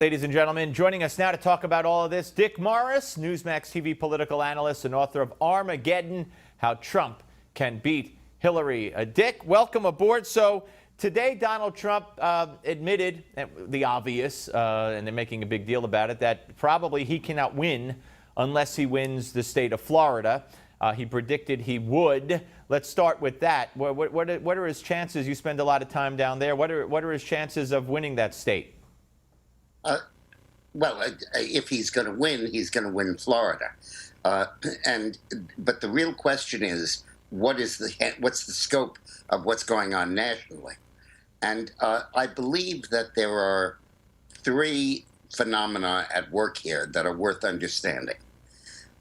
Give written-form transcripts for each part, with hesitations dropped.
Ladies and gentlemen, joining us now to talk about all of this, Dick Morris, NewsmaxTV Political Analyst and author of Armageddon, How Trump Can Beat Hillary. Dick, welcome aboard. So today, Donald Trump admitted the obvious, and they're making a big deal about it, that probably he cannot win unless he wins the state of Florida. He predicted he would. Let's start with that. What are his chances? You spend a lot of time down there. What are his chances of winning that state? If he's going to win Florida. But the real question is, what's the scope of what's going on nationally? And I believe that there are three phenomena at work here that are worth understanding.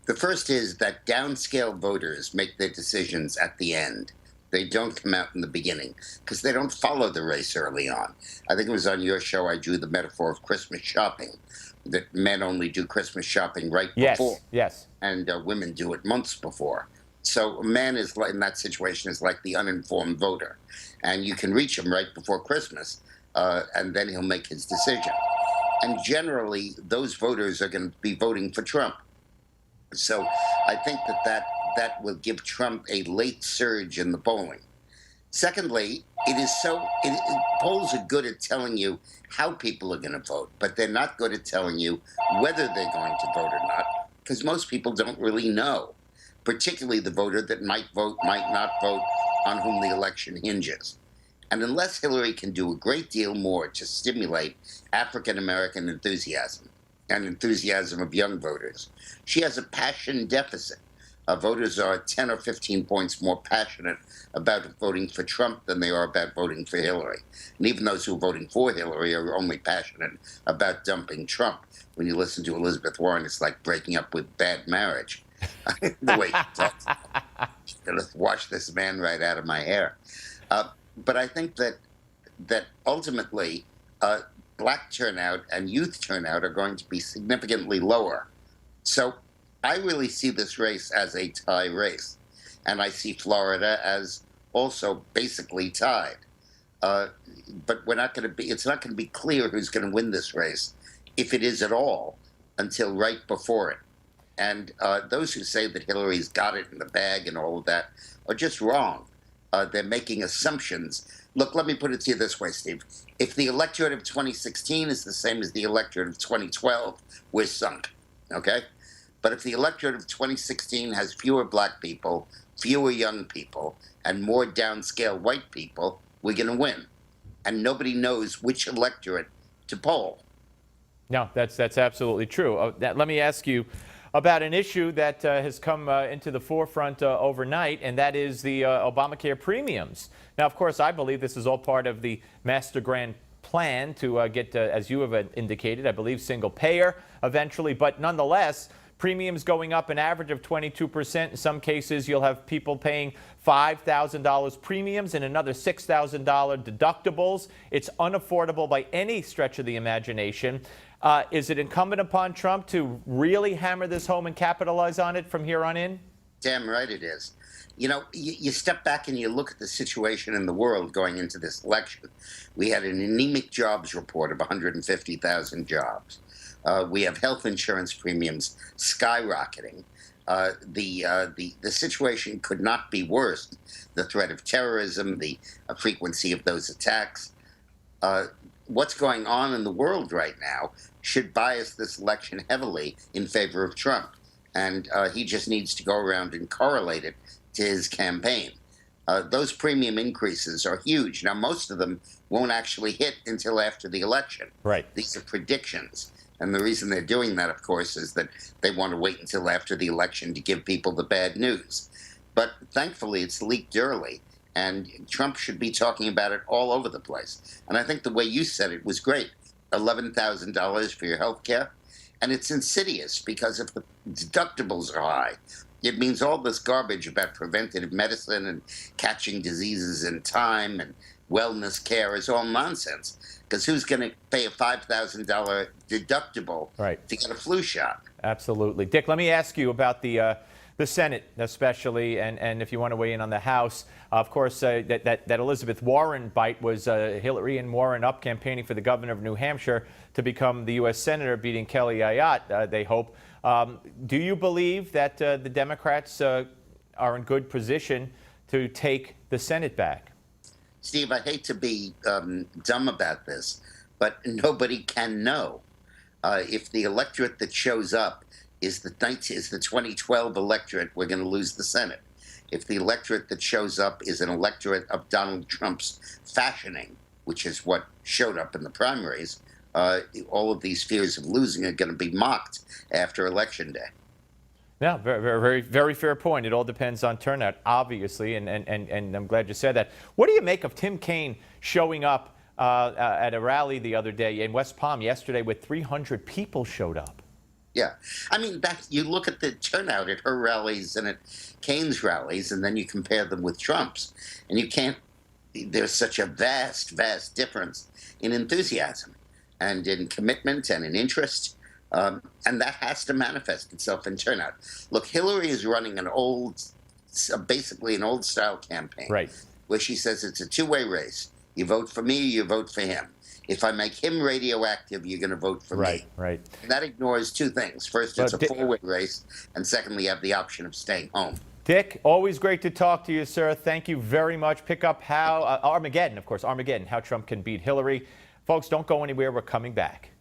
The first is that downscale voters make their decisions at the end. They don't come out in the beginning because they don't follow the race early on. I think it was on your show I drew the metaphor of Christmas shopping, that men only do Christmas shopping right before. Yes. And women do it months before. So a man is in that situation is like the uninformed voter. And you can reach him right before Christmas, and then he'll make his decision. And generally, those voters are going to be voting for Trump. So I think that will give Trump a late surge in the polling. Secondly, polls are good at telling you how people are going to vote, but they're not good at telling you whether they're going to vote or not, because most people don't really know, particularly the voter that might vote, might not vote, on whom the election hinges. And unless Hillary can do a great deal more to stimulate African-American enthusiasm and enthusiasm of young voters, she has a passion deficit. Voters are 10 or 15 points more passionate about voting for Trump than they are about voting for Hillary. And even those who are voting for Hillary are only passionate about dumping Trump. When you listen to Elizabeth Warren, it's like breaking up with bad marriage. The way she talks. She's going to wash this man right out of my hair. But I think that ultimately, black turnout and youth turnout are going to be significantly lower. So I really see this race as a tie race, and I see Florida as also basically tied. But it's not going to be clear who's going to win this race, if it is at all, until right before it. And those who say that Hillary's got it in the bag and all of that are just wrong. They're making assumptions. Look, let me put it to you this way, Steve. If the electorate of 2016 is the same as the electorate of 2012, we're sunk, okay? But if the electorate of 2016 has fewer black people, fewer young people, and more downscale white people, we're going to win. And nobody knows which electorate to poll. No, that's absolutely true. Let me ask you about an issue that has come into the forefront overnight, and that is the Obamacare premiums. Now, of course, I believe this is all part of the master grand plan to get, as you have indicated, I believe single payer eventually, but nonetheless, premiums going up an average of 22%. In some cases, you'll have people paying $5,000 premiums and another $6,000 deductibles. It's unaffordable by any stretch of the imagination. Is it incumbent upon Trump to really hammer this home and capitalize on it from here on in? Damn right it is. You know, you step back and you look at the situation in the world going into this election. We had an anemic jobs report of 150,000 jobs. We have health insurance premiums skyrocketing. The situation could not be worse. The threat of terrorism, the frequency of those attacks. What's going on in the world right now should bias this election heavily in favor of Trump. And he just needs to go around and correlate it to his campaign. Those premium increases are huge. Now, most of them won't actually hit until after the election. Right. These are predictions. And the reason they're doing that, of course, is that they want to wait until after the election to give people the bad news. But thankfully, it's leaked early, and Trump should be talking about it all over the place. And I think the way you said it was great. $11,000 for your health care. And it's insidious, because if the deductibles are high, it means all this garbage about preventative medicine and catching diseases in time and wellness care is all nonsense. Because who's going to pay a $5,000 deductible to get a flu shot? Absolutely. Dick, let me ask you about the the Senate especially, and if you want to weigh in on the House, of course, that Elizabeth Warren bite was Hillary and Warren up campaigning for the governor of New Hampshire to become the U.S. Senator, beating Kelly Ayotte, they hope. Do you believe that the Democrats are in good position to take the Senate back? Steve, I hate to be dumb about this, but nobody can know. If the electorate that shows up is the 2012 electorate, we're going to lose the Senate. If the electorate that shows up is an electorate of Donald Trump's fashioning, which is what showed up in the primaries, all of these fears of losing are going to be mocked after Election Day. Yeah, very fair point. It all depends on turnout, obviously, and I'm glad you said that. What do you make of Tim Kaine showing up at a rally the other day in West Palm yesterday with 300 people showed up? Yeah. I mean, you look at the turnout at her rallies and at Kaine's rallies, and then you compare them with Trump's, and you can't, there's such a vast difference in enthusiasm and in commitment and in interest. And that has to manifest itself in turnout. Look, Hillary is running basically an old style campaign, right, where she says it's a two-way race. You vote for me, you vote for him. If I make him radioactive, you're going to vote for me. Right. And that ignores two things. First, it's a four-way race, and secondly, you have the option of staying home. Dick, always great to talk to you, sir. Thank you very much. Pick up how Armageddon, of course, Armageddon, how Trump can beat Hillary. Folks, don't go anywhere. We're coming back.